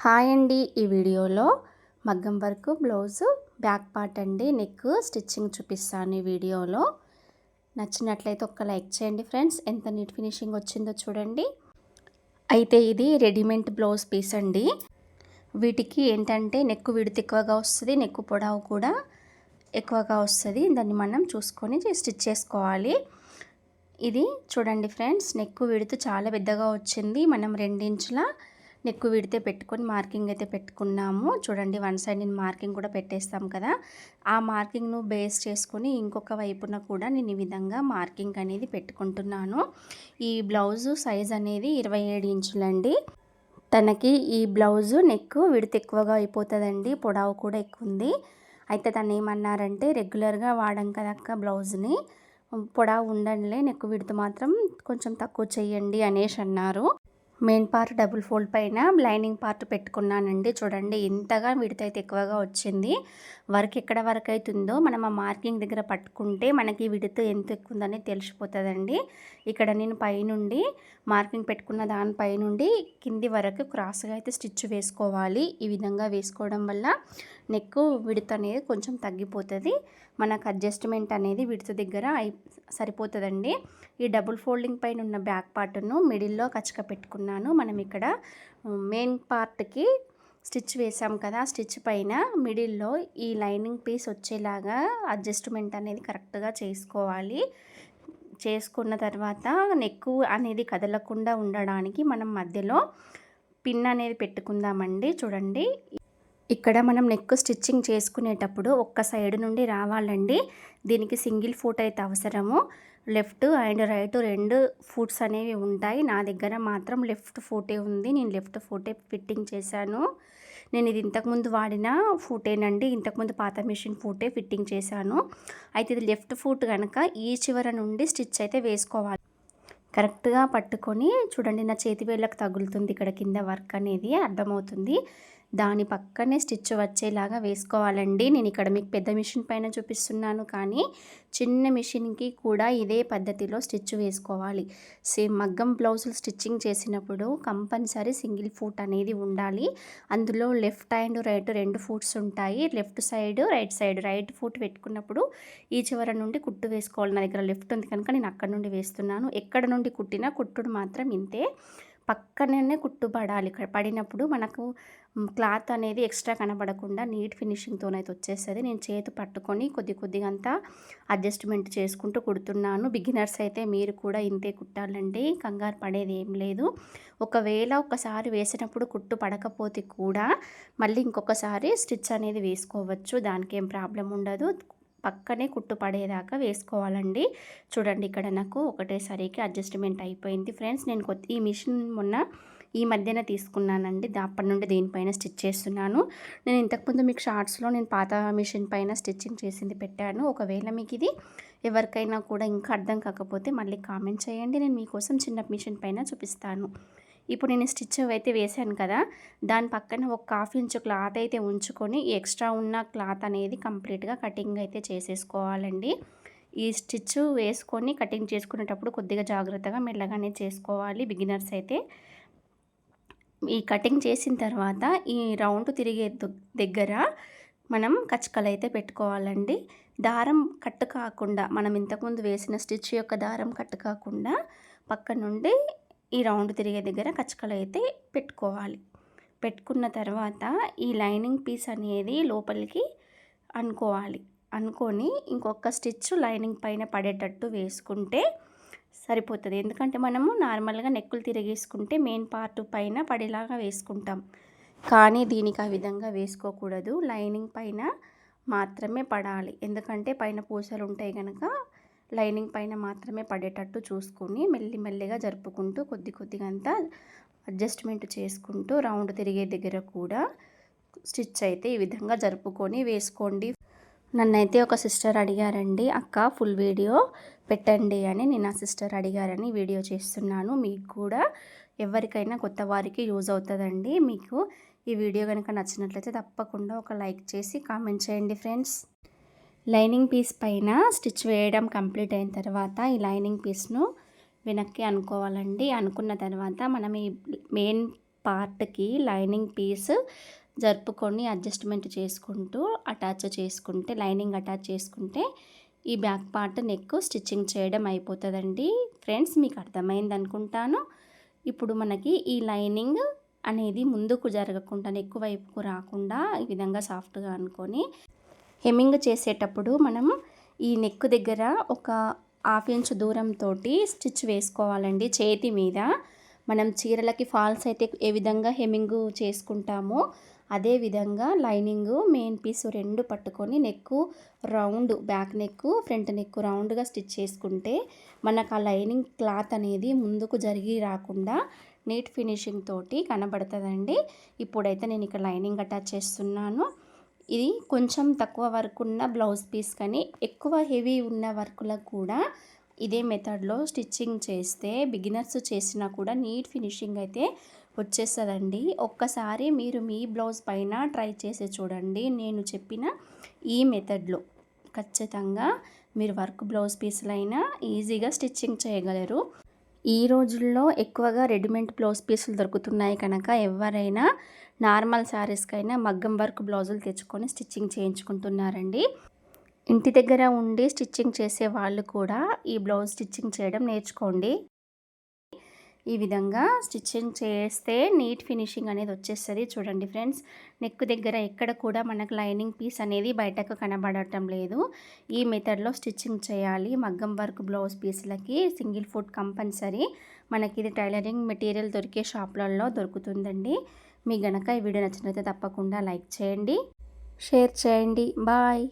Hi అండి. ఈ వీడియోలో మగ్గం వర్క్ బ్లౌజు బ్యాక్ పార్ట్ అండి, నెక్ స్టిచ్చింగ్ చూపిస్తాను. ఈ వీడియోలో నచ్చినట్లయితే ఒక్క లైక్ చేయండి ఫ్రెండ్స్. ఎంత నీట్ ఫినిషింగ్ వచ్చిందో చూడండి. అయితే ఇది రెడీమేడ్ బ్లౌజ్ పీస్ అండి. వీటికి ఏంటంటే నెక్ విడత్ ఎక్కువగా వస్తుంది, నెక్ పొడవు కూడా ఎక్కువగా వస్తుంది. దాన్ని మనం చూసుకొని స్టిచ్ చేసుకోవాలి. ఇది చూడండి ఫ్రెండ్స్, నెక్ విడత్ చాలా పెద్దగా వచ్చింది. మనం 2 ఇంచుల నెక్ విడితే పెట్టుకొని మార్కింగ్ అయితే పెట్టుకున్నాము. చూడండి, వన్ సైడ్ నేను మార్కింగ్ కూడా పెట్టేస్తాం కదా, ఆ మార్కింగ్ను బేస్ చేసుకొని ఇంకొక వైపున కూడా నేను ఈ విధంగా మార్కింగ్ అనేది పెట్టుకుంటున్నాను. ఈ బ్లౌజు సైజ్ అనేది 27 ఇంచులండి. తనకి ఈ బ్లౌజు నెక్ విడత్ ఎక్కువగా అయిపోతుందండి, పొడవు కూడా ఎక్కువ ఉంది. అయితే తను ఏమన్నారంటే, రెగ్యులర్గా వాడం కదక్క బ్లౌజ్ని, పొడవు ఉండండిలే, నెక్ విడత్ మాత్రం కొంచెం తక్కువ చేయండి అనేసి అన్నారు. మెయిన్ పార్ట్ డబుల్ ఫోల్డ్ పైన లైనింగ్ పార్ట్ పెట్టుకున్నానండి. చూడండి, ఇంతగా విడతైతే ఎక్కువగా వచ్చింది. వర్క్ ఎక్కడ వరకు అవుతుందో మనం ఆ మార్కింగ్ దగ్గర పట్టుకుంటే మనకి విడత ఎంత ఎక్కువ ఉందని తెలిసిపోతుందండి. ఇక్కడ నేను పైనుండి మార్కింగ్ పెట్టుకున్న దానిపై నుండి కింది వరకు క్రాస్గా అయితే స్టిచ్ వేసుకోవాలి. ఈ విధంగా వేసుకోవడం వల్ల నెక్ విడత అనేది కొంచెం తగ్గిపోతుంది. మనకు అడ్జస్ట్మెంట్ అనేది విడత దగ్గర సరిపోతుందండి. ఈ డబుల్ ఫోల్డింగ్ పైన ఉన్న బ్యాక్ పార్ట్ను మిడిల్లో కచ్చక పెట్టుకున్నాను. మనం ఇక్కడ మెయిన్ పార్ట్కి స్టిచ్ వేసాం కదా, స్టిచ్ పైన మిడిల్లో ఈ లైనింగ్ పీస్ వచ్చేలాగా అడ్జస్ట్మెంట్ అనేది కరెక్ట్గా చేసుకోవాలి. చేసుకున్న తర్వాత నెక్ అనేది కదలకుండా ఉండడానికి మనం మధ్యలో పిన్ అనేది పెట్టుకుందామండి. చూడండి, ఇక్కడ మనం నెక్ స్టిచ్చింగ్ చేసుకునేటప్పుడు ఒక్క సైడ్ నుండి రావాలండి. దీనికి సింగిల్ ఫుట్ అయితే అవసరము. లెఫ్ట్ అండ్ రైట్ 2 ఫుట్స్ అనేవి ఉంటాయి. నా దగ్గర మాత్రం లెఫ్ట్ ఫుటే ఉంది. నేను లెఫ్ట్ ఫుటే ఫిట్టింగ్ చేశాను. నేను ఇది ఇంతకుముందు వాడిన ఫుటేనండి, ఇంతకుముందు పాత మిషన్ ఫుటే ఫిట్టింగ్ చేశాను. అయితే ఇది లెఫ్ట్ ఫుట్ కనుక ఈ చివర నుండి స్టిచ్ అయితే వేసుకోవాలి. కరెక్ట్గా పట్టుకొని చూడండి, నా చేతి వేళ్ళకు తగులుతుంది ఇక్కడ కింద వర్క్ అనేది అర్థమవుతుంది. దాని పక్కనే స్టిచ్ వచ్చేలాగా వేసుకోవాలండి. నేను ఇక్కడ మీకు పెద్ద మిషన్ పైన చూపిస్తున్నాను, కానీ చిన్న మిషన్కి కూడా ఇదే పద్ధతిలో స్టిచ్ వేసుకోవాలి. సేమ్ మగ్గం బ్లౌజులు స్టిచ్చింగ్ చేసినప్పుడు కంపల్సరీ సింగిల్ ఫుట్ అనేది ఉండాలి. అందులో లెఫ్ట్ అండ్ రైట్ 2 ఫుట్స్ ఉంటాయి. Left side right side. Right foot పెట్టుకున్నప్పుడు ఈ చివర నుండి కుట్టు వేసుకోవాలి. నా దగ్గర లెఫ్ట్ ఉంది కనుక నేను అక్కడ నుండి వేస్తున్నాను. ఎక్కడ నుండి కుట్టినా కుట్టుడు మాత్రం ఇంతే, పక్కనే కుట్టు పడాలి. పడినప్పుడు మనకు క్లాత్ అనేది ఎక్స్ట్రా కనబడకుండా నీట్ ఫినిషింగ్తోనైతే వచ్చేస్తుంది. నేను చేతి పట్టుకొని కొద్దిగా అంతా అడ్జస్ట్మెంట్ చేసుకుంటూ కుడుతున్నాను. బిగినర్స్ అయితే మీరు కూడా ఇంతే కుట్టాలండి, కంగారు పడేది ఏం లేదు. ఒకవేళ ఒకసారి వేసినప్పుడు కుట్టు పడకపోతే కూడా మళ్ళీ ఇంకొకసారి స్టిచ్ అనేది వేసుకోవచ్చు, దానికి ఏం ప్రాబ్లం ఉండదు. పక్కనే కుట్టు పడేదాకా వేసుకోవాలండి. చూడండి, ఇక్కడ నాకు ఒకటేసారికి అడ్జస్ట్మెంట్ అయిపోయింది ఫ్రెండ్స్. నేను ఈ మిషన్ మొన్న ఈ మధ్యన తీసుకున్నానండి, అప్పటి నుండి దీనిపైన స్టిచ్ చేస్తున్నాను. నేను ఇంతకుముందు మీకు షార్ట్స్లో నేను పాత మిషన్ పైన స్టిచ్చింగ్ చేసింది పెట్టాను. ఒకవేళ మీకు ఇది ఎవరికైనా కూడా ఇంకా అర్థం కాకపోతే మళ్ళీ కామెంట్ చేయండి, నేను మీకోసం చిన్న మిషన్ పైన చూపిస్తాను. ఇప్పుడు నేను స్టిచ్ అయితే వేసాను కదా, దాని పక్కన ఒక 1/2 ఇంచు క్లాత్ అయితే ఉంచుకొని ఎక్స్ట్రా ఉన్న క్లాత్ అనేది కంప్లీట్గా కటింగ్ అయితే చేసేసుకోవాలండి. ఈ స్టిచ్ వేసుకొని కటింగ్ చేసుకునేటప్పుడు కొద్దిగా జాగ్రత్తగా మెల్లగానే చేసుకోవాలి బిగినర్స్ అయితే. ఈ కటింగ్ చేసిన తర్వాత ఈ రౌండ్ తిరిగే దగ్గర మనం కచ్చకలు అయితే పెట్టుకోవాలండి. దారం కట్ కాకుండా, మనం ఇంతకుముందు వేసిన స్టిచ్ యొక్క దారం కట్ కాకుండా పక్క నుండి ఈ రౌండ్ తిరిగే దగ్గర కచ్చకలు అయితే పెట్టుకోవాలి. పెట్టుకున్న తర్వాత ఈ లైనింగ్ పీస్ అనేది లోపలికి అనుకొని ఇంకొక స్టిచ్ లైనింగ్ పైన పడేటట్టు వేసుకుంటే సరిపోతుంది. ఎందుకంటే మనము నార్మల్గా నెక్కులు తిరిగేసుకుంటే మెయిన్ పార్ట్ పైన పడేలాగా వేసుకుంటాం, కానీ దీనికి ఆ విధంగా వేసుకోకూడదు. లైనింగ్ పైన మాత్రమే పడాలి, ఎందుకంటే పైన పూసలు ఉంటాయి కనుక లైనింగ్ పైన మాత్రమే పడేటట్టు చూసుకొని మెల్లిమెల్లిగా జరుపుకుంటూ కొద్దిగా అంతా అడ్జస్ట్మెంట్ చేసుకుంటూ రౌండ్ తిరిగే దగ్గర కూడా స్టిచ్ అయితే ఈ విధంగా జరుపుకొని వేసుకోండి. నన్నైతే ఒక సిస్టర్ అడిగారండి, అక్క ఫుల్ వీడియో పెట్టండి అని. నేను ఆ సిస్టర్ అడిగారని వీడియో చేస్తున్నాను. మీకు కూడా ఎవరికైనా కొత్త వారికి యూజ్ అవుతుందండి. మీకు ఈ వీడియో కనుక నచ్చినట్లయితే తప్పకుండా ఒక లైక్ చేసి కామెంట్ చేయండి ఫ్రెండ్స్. లైనింగ్ పీస్ పైన స్టిచ్ వేయడం కంప్లీట్ అయిన తర్వాత ఈ లైనింగ్ పీస్ను వెనక్కి అనుకోవాలండి. అనుకున్న తర్వాత మనం ఈ మెయిన్ పార్ట్కి లైనింగ్ పీస్ జరుపుకొని అడ్జస్ట్మెంట్ చేసుకుంటూ అటాచ్ చేసుకుంటే, లైనింగ్ అటాచ్ చేసుకుంటే ఈ బ్యాక్ పార్ట్ నెక్ స్టిచ్చింగ్ చేయడం అయిపోతుందండి. ఫ్రెండ్స్ మీకు అర్థమైంది అనుకుంటాను. ఇప్పుడు మనకి ఈ లైనింగ్ అనేది ముందుకు జరగకుండా నెక్ వైపుకు రాకుండా ఈ విధంగా సాఫ్ట్గా అనుకొని హెమ్మింగ్ చేసేటప్పుడు మనం ఈ నెక్ దగ్గర ఒక 1/2 ఇంచ్ దూరంతో స్టిచ్ వేసుకోవాలండి. చేతి మీద మనం చీరలకి ఫాల్స్ అయితే ఏ విధంగా హెమ్మింగ్ చేసుకుంటామో అదే విధంగా లైనింగ్ మెయిన్ పీస్ 2 పట్టుకొని neck round, back neck front neck రౌండ్గా స్టిచ్ చేసుకుంటే మనకు ఆ లైనింగ్ క్లాత్ అనేది ముందుకు జరిగి రాకుండా నీట్ ఫినిషింగ్ తోటి కనబడుతుందండి. ఇప్పుడైతే నేను ఇక్కడ లైనింగ్ అటాచ్ చేస్తున్నాను. ఇది కొంచెం తక్కువ వర్క్ ఉన్న బ్లౌజ్ పీస్ కానీ ఎక్కువ హెవీ ఉన్న వర్క్లకు కూడా ఇదే మెథడ్లో స్టిచ్చింగ్ చేస్తే బిగినర్స్ చేసినా కూడా నీట్ ఫినిషింగ్ అయితే వచ్చేస్తుందండి. ఒక్కసారి మీరు మీ బ్లౌజ్ పైన ట్రై చేసి చూడండి. నేను చెప్పిన ఈ మెథడ్లో ఖచ్చితంగా మీరు వర్క్ బ్లౌజ్ పీసులైనా ఈజీగా స్టిచ్చింగ్ చేయగలరు. ఈ రోజుల్లో ఎక్కువగా రెడీమేడ్ బ్లౌజ్ పీసులు దొరుకుతున్నాయి కనుక ఎవరైనా నార్మల్ శారీస్కైనా మగ్గం వర్క్ బ్లౌజులు తెచ్చుకొని స్టిచ్చింగ్ చేయించుకుంటున్నారండి. ఇంటి దగ్గర ఉండి స్టిచ్చింగ్ చేసే వాళ్ళు కూడా ఈ బ్లౌజ్ స్టిచ్చింగ్ చేయడం నేర్చుకోండి. ఈ విధంగా స్టిచ్చింగ్ చేస్తే నీట్ ఫినిషింగ్ అనేది వచ్చేస్తుంది. చూడండి ఫ్రెండ్స్, నెక్ దగ్గర ఎక్కడ కూడా మనకు లైనింగ్ పీస్ అనేది బయటకు కనబడటం లేదు. ఈ మెథడ్లో స్టిచ్చింగ్ చేయాలి. మగ్గం వర్క్ బ్లౌజ్ పీసులకి సింగిల్ ఫుట్ కంపల్సరీ. మనకి ఇది టైలరింగ్ మెటీరియల్ దొరికే షాప్లలో దొరుకుతుందండి. మీకు గనక ఈ వీడియో నచ్చినట్లయితే తప్పకుండా లైక్ చేయండి, షేర్ చేయండి. బాయ్.